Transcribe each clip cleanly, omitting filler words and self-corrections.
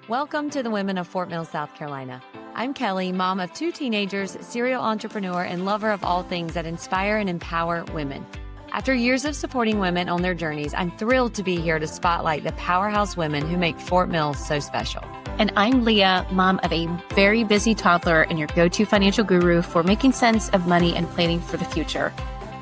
Welcome to the Women of Fort Mill, South Carolina. I'm Kelly, mom of 2 teenagers, serial entrepreneur, and lover of all things that inspire and empower women. After years of supporting women on their journeys, I'm thrilled to be here to spotlight the powerhouse women who make Fort Mill so special. And I'm Leah, mom of a very busy toddler and your go-to financial guru for making sense of money and planning for the future.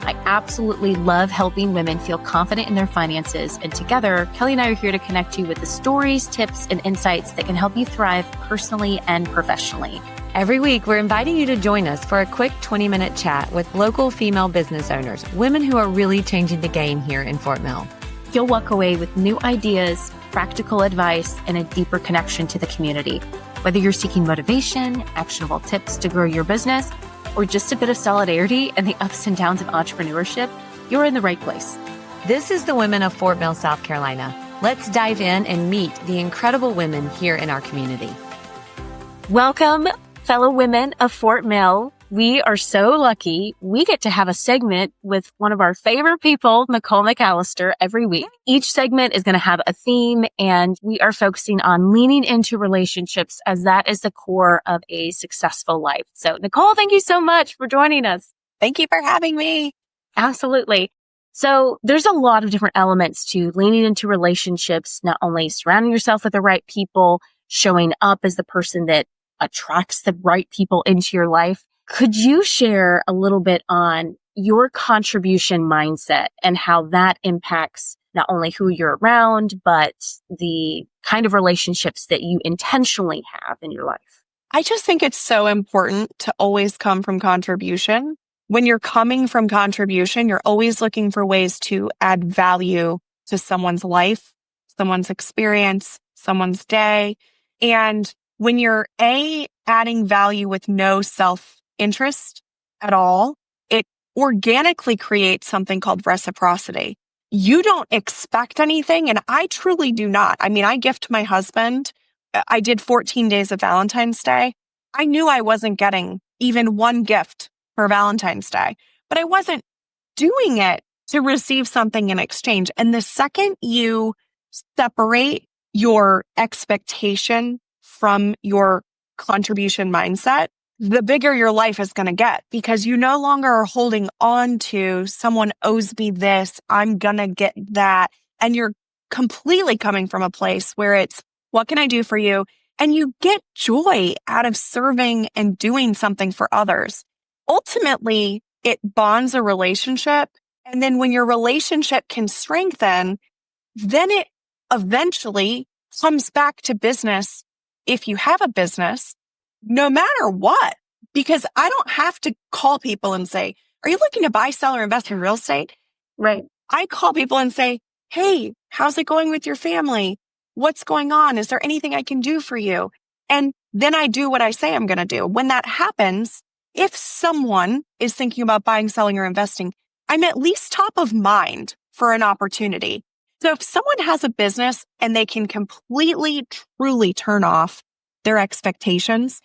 I absolutely love helping women feel confident in their finances. And together, Kelly and I are here to connect you with the stories, tips, and insights that can help you thrive personally and professionally. Every week, we're inviting you to join us for a quick 20-minute chat with local female business owners, women who are really changing the game here in Fort Mill. You'll walk away with new ideas, practical advice, and a deeper connection to the community. Whether you're seeking motivation, actionable tips to grow your business, or just a bit of solidarity and the ups and downs of entrepreneurship, you're in the right place. This is the Women of Fort Mill, South Carolina. Let's dive in and meet the incredible women here in our community. Welcome, fellow women of Fort Mill. We are so lucky we get to have a segment with one of our favorite people, Nicole McAlister, every week. Each segment is going to have a theme, and we are focusing on leaning into relationships as that is the core of a successful life. So, Nicole, thank you so much for joining us. Thank you for having me. Absolutely. So there's a lot of different elements to leaning into relationships, not only surrounding yourself with the right people, showing up as the person that attracts the right people into your life. Could you share a little bit on your contribution mindset and how that impacts not only who you're around, but the kind of relationships that you intentionally have in your life? I just think it's so important to always come from contribution. When you're coming from contribution, you're always looking for ways to add value to someone's life, someone's experience, someone's day. And when you're adding value with no self-interest at all, it organically creates something called reciprocity. You don't expect anything, and I truly do not. I mean, I gift my husband. I did 14 days of Valentine's Day. I knew I wasn't getting even one gift for Valentine's Day, but I wasn't doing it to receive something in exchange. And the second you separate your expectation from your contribution mindset, the bigger your life is going to get, because you no longer are holding on to someone owes me this, I'm going to get that. And you're completely coming from a place where it's, what can I do for you? And you get joy out of serving and doing something for others. Ultimately, it bonds a relationship. And then when your relationship can strengthen, then it eventually comes back to business. If you have a business, no matter what, because I don't have to call people and say, are you looking to buy, sell, or invest in real estate? Right. I call people and say, hey, how's it going with your family? What's going on? Is there anything I can do for you? And then I do what I say I'm going to do. When that happens, if someone is thinking about buying, selling, or investing, I'm at least top of mind for an opportunity. So if someone has a business and they can completely, truly turn off their expectations,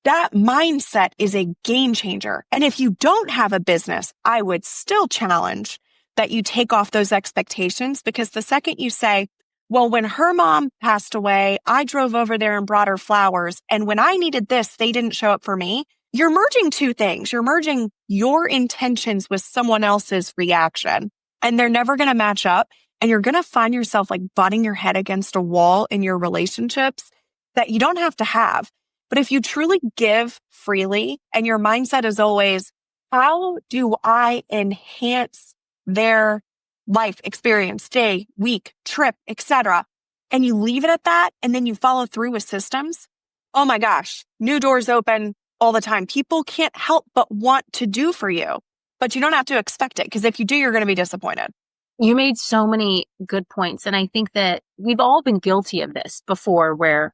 that mindset is a game changer. And if you don't have a business, I would still challenge that you take off those expectations, because the second you say, well, when her mom passed away, I drove over there and brought her flowers. And when I needed this, they didn't show up for me. You're merging two things. You're merging your intentions with someone else's reaction, and they're never going to match up. And you're going to find yourself like butting your head against a wall in your relationships that you don't have to have. But if you truly give freely and your mindset is always, how do I enhance their life experience, day, week, trip, etc., and you leave it at that, and then you follow through with systems, oh my gosh, new doors open all the time. People can't help but want to do for you, but you don't have to expect it, because if you do, you're going to be disappointed. You made so many good points. And I think that we've all been guilty of this before, where,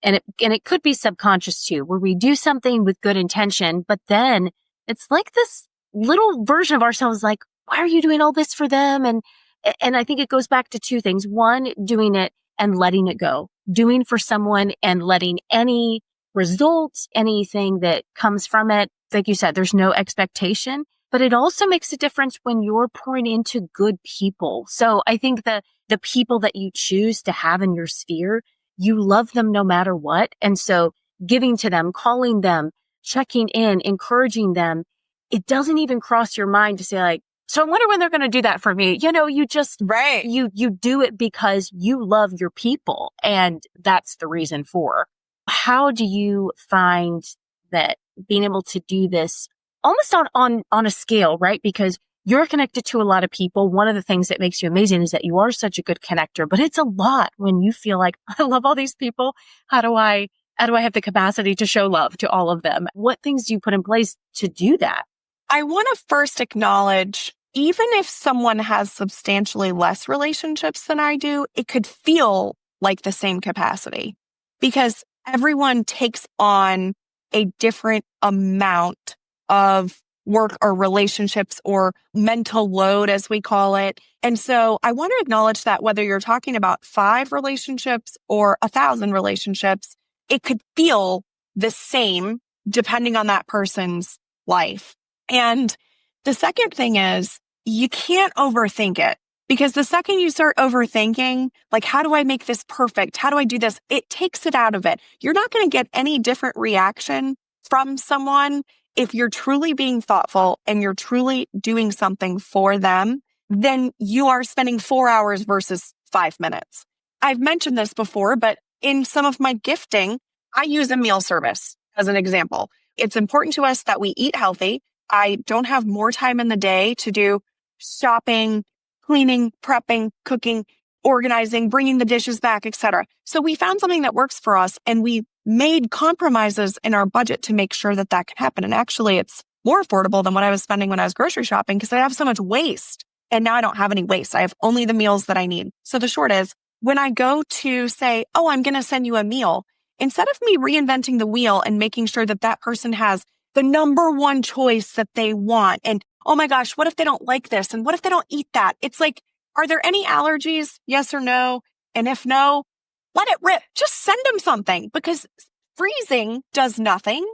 and it could be subconscious too, where we do something with good intention, but then it's like this little version of ourselves, like, why are you doing all this for them? And I think it goes back to two things. One, doing it and letting it go, doing for someone and letting any results, anything that comes from it. Like you said, there's no expectation. But it also makes a difference when you're pouring into good people. So I think the people that you choose to have in your sphere you love them no matter what. And so giving to them, calling them, checking in, encouraging them, it doesn't even cross your mind to say like, so I wonder when they're going to do that for me. You just, Right. you do it because you love your people. And that's the reason for. How do you find that being able to do this almost on a scale, right? Because you're connected to a lot of people. One of the things that makes you amazing is that you are such a good connector, but it's a lot when you feel like, I love all these people. How do I have the capacity to show love to all of them? What things do you put in place to do that? I want to first acknowledge, even if someone has substantially less relationships than I do, it could feel like the same capacity because everyone takes on a different amount of work or relationships or mental load, as we call it. And so I want to acknowledge that whether you're talking about 5 relationships or 1,000 relationships, it could feel the same depending on that person's life. And the second thing is you can't overthink it because the second you start overthinking, like, how do I make this perfect? How do I do this? It takes it out of it. You're not going to get any different reaction from someone if you're truly being thoughtful and you're truly doing something for them, then you are spending 4 hours versus 5 minutes. I've mentioned this before, but in some of my gifting, I use a meal service as an example. It's important to us that we eat healthy. I don't have more time in the day to do shopping, cleaning, prepping, cooking, organizing, bringing the dishes back, etc. So we found something that works for us and we made compromises in our budget to make sure that that could happen. And actually, it's more affordable than what I was spending when I was grocery shopping because I have so much waste. And now I don't have any waste. I have only the meals that I need. So the short is, when I go to say, oh, I'm going to send you a meal, instead of me reinventing the wheel and making sure that that person has the number one choice that they want, and oh my gosh, what if they don't like this? And what if they don't eat that? It's like, are there any allergies? Yes or no? And if no, let it rip. Just send them something because freezing does nothing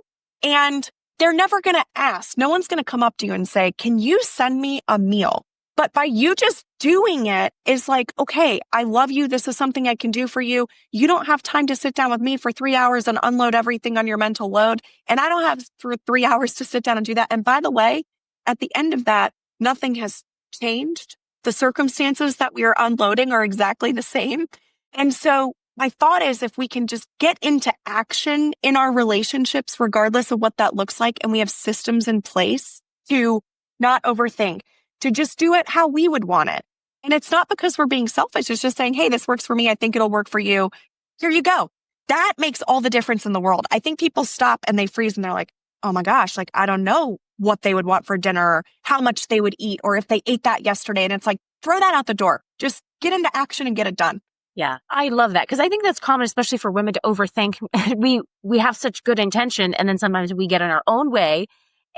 and they're never going to ask. No one's going to come up to you and say, can you send me a meal? But by you just doing it is like, okay, I love you. This is something I can do for you. You don't have time to sit down with me for 3 hours and unload everything on your mental load. And I don't have for 3 hours to sit down and do that. And by the way, at the end of that, nothing has changed. The circumstances that we are unloading are exactly the same. And so my thought is if we can just get into action in our relationships, regardless of what that looks like, and we have systems in place to not overthink, to just do it how we would want it. And it's not because we're being selfish. It's just saying, hey, this works for me. I think it'll work for you. Here you go. That makes all the difference in the world. I think people stop and they freeze and they're like, oh my gosh, like, I don't know what they would want for dinner or how much they would eat or if they ate that yesterday. And it's like, throw that out the door. Just get into action and get it done. Yeah, I love that because I think that's common, especially for women, to overthink. We have such good intention and then sometimes we get in our own way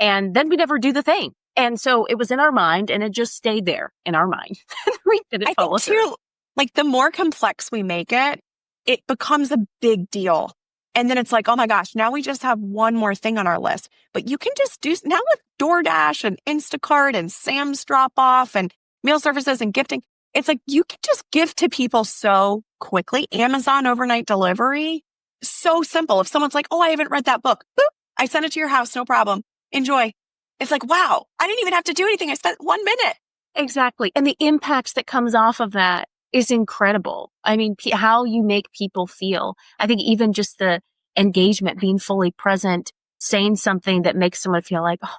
and then we never do the thing. And so it was in our mind and it just stayed there in our mind. We didn't follow through. Too, like the more complex we make it, it becomes a big deal. And then it's like, oh my gosh, now we just have one more thing on our list. But you can just do now with DoorDash and Instacart and Sam's Drop Off and meal services and gifting. It's like you can just give to people so quickly. Amazon overnight delivery, so simple. If someone's like, oh, I haven't read that book, boop, I sent it to your house, no problem. Enjoy. It's like, wow, I didn't even have to do anything. I spent 1 minute. Exactly. And the impact that comes off of that is incredible. I mean, how you make people feel. I think even just the engagement, being fully present, saying something that makes someone feel like, oh,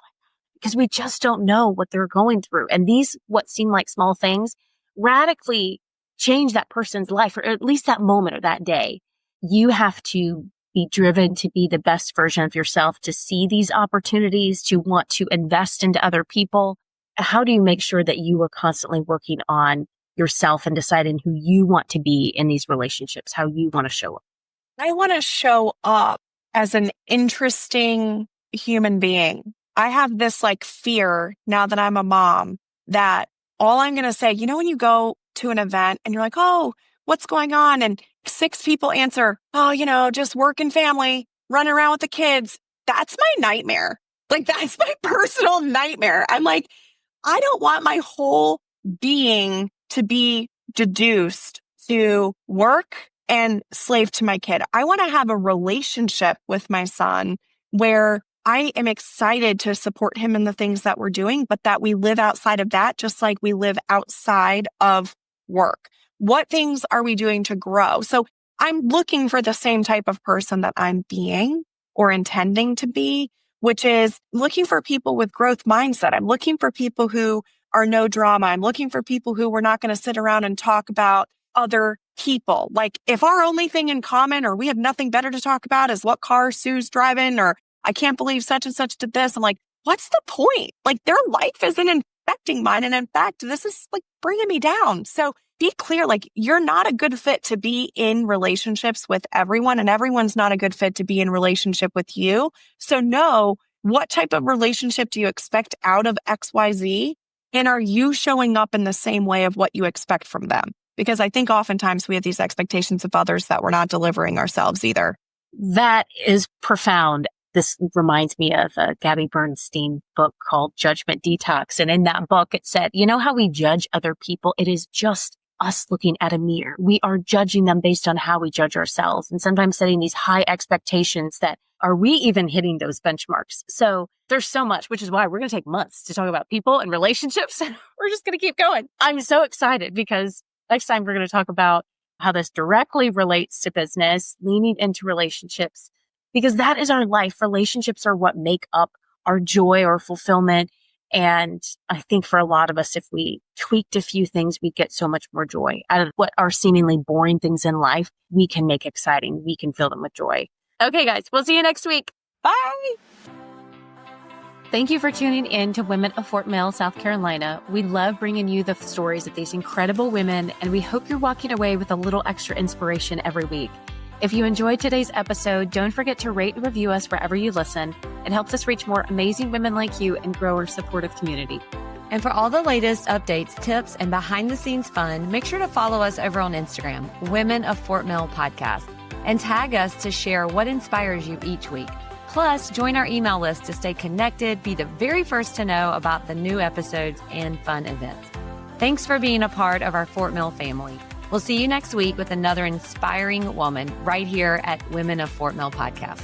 because we just don't know what they're going through. And these, what seem like small things, radically change that person's life, or at least that moment or that day. You have to be driven to be the best version of yourself, to see these opportunities, to want to invest into other people. How do you make sure that you are constantly working on yourself and deciding who you want to be in these relationships, how you want to show up? I want to show up as an interesting human being. I have this like fear now that I'm a mom that all I'm going to say, when you go to an event and you're like, oh, what's going on? And 6 people answer, oh, just work and family, running around with the kids. That's my nightmare. Like, that's my personal nightmare. I'm like, I don't want my whole being to be deduced to work and slave to my kid. I want to have a relationship with my son where I am excited to support him in the things that we're doing, but that we live outside of that, just like we live outside of work. What things are we doing to grow? So I'm looking for the same type of person that I'm being or intending to be, which is looking for people with growth mindset. I'm looking for people who are no drama. I'm looking for people who we're not going to sit around and talk about other people. Like if our only thing in common or we have nothing better to talk about is what car Sue's driving, or I can't believe such and such did this. I'm like, what's the point? Like their life isn't infecting mine. And in fact, this is like bringing me down. So be clear, like you're not a good fit to be in relationships with everyone, and everyone's not a good fit to be in relationship with you. So know what type of relationship do you expect out of XYZ? And are you showing up in the same way of what you expect from them? Because I think oftentimes we have these expectations of others that we're not delivering ourselves either. That is profound. This reminds me of a Gabby Bernstein book called Judgment Detox. And in that book, it said, you know how we judge other people? It is just us looking at a mirror. We are judging them based on how we judge ourselves, and sometimes setting these high expectations that are we even hitting those benchmarks? So there's so much, which is why we're going to take months to talk about people and relationships. We're just going to keep going. I'm so excited because next time we're going to talk about how this directly relates to business, leaning into relationships, because that is our life. Relationships are what make up our joy or fulfillment. And I think for a lot of us, if we tweaked a few things, we get so much more joy out of what are seemingly boring things in life. We can make exciting. We can fill them with joy. Okay, guys, we'll see you next week. Bye. Thank you for tuning in to Women of Fort Mill, South Carolina. We love bringing you the stories of these incredible women, and we hope you're walking away with a little extra inspiration every week. If you enjoyed today's episode, don't forget to rate and review us wherever you listen. It helps us reach more amazing women like you and grow our supportive community. And for all the latest updates, tips, and behind-the-scenes fun, make sure to follow us over on Instagram, Women of Fort Mill Podcast, and tag us to share what inspires you each week. Plus, join our email list to stay connected, be the very first to know about the new episodes and fun events. Thanks for being a part of our Fort Mill family. We'll see you next week with another inspiring woman right here at Women of Fort Mill Podcast.